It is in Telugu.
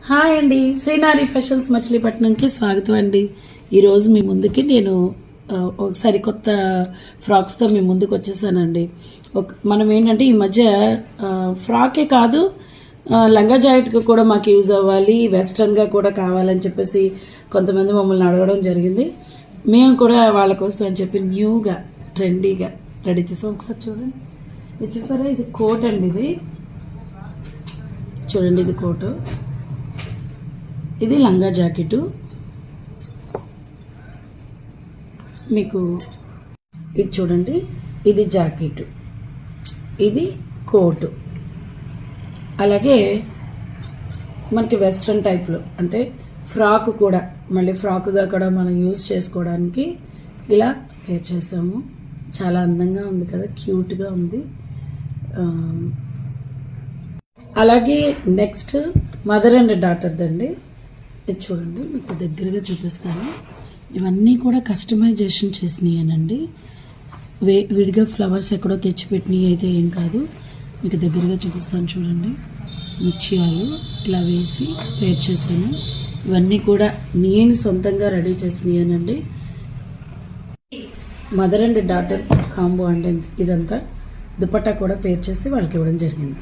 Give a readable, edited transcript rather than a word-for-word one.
హాయ్ అండి, శ్రీనారి ఫ్యాషన్స్ మచిలీపట్నంకి స్వాగతం అండి. ఈరోజు మీ ముందుకి నేను ఒకసారి కొత్త ఫ్రాక్స్తో మీ ముందుకు వచ్చేసానండి. మనం ఏంటంటే ఈ మధ్య ఫ్రాకే కాదు, లంగా జాకెట్కి కూడా మాకు యూజ్ అవ్వాలి, వెస్ట్రన్గా కూడా కావాలని చెప్పేసి కొంతమంది మమ్మల్ని అడగడం జరిగింది. మేము కూడా వాళ్ళ కోసం అని చెప్పి న్యూగా ట్రెండీగా రెడీ చేసాం. ఒకసారి చూడండి, ఇది చూసారా, ఇది కోట్ అండి. ఇది చూడండి, ఇది కోటు, ఇది లంగా జాకెట్. మీకు ఇది చూడండి, ఇది జాకెట్, ఇది కోటు. అలాగే మనకి వెస్ట్రన్ టైప్లో అంటే ఫ్రాక్ కూడా, మళ్ళీ ఫ్రాక్గా కూడా మనం యూజ్ చేసుకోవడానికి ఇలా వేర్ చేసాము. చాలా అందంగా ఉంది కదా, క్యూట్గా ఉంది. అలాగే నెక్స్ట్ మదర్ అండ్ డాటర్దండి. ఇది చూడండి, మీకు దగ్గరగా చూపిస్తాను. ఇవన్నీ కూడా కస్టమైజేషన్ చేసినాయేనండి, విడిగా ఫ్లవర్స్ ఎక్కడో తెచ్చిపెట్టినవి అయితే ఏం కాదు. మీకు దగ్గరగా చూపిస్తాను చూడండి. ముత్యాలు ఇలా వేసి పేర్ చేశాను. ఇవన్నీ కూడా నేను సొంతంగా రెడీ చేసినాయేనండి. Mother and daughter combo and ఇదంతా దుపట్టా కూడా పేర్ చేసి వాళ్ళకి ఇవ్వడం జరిగింది.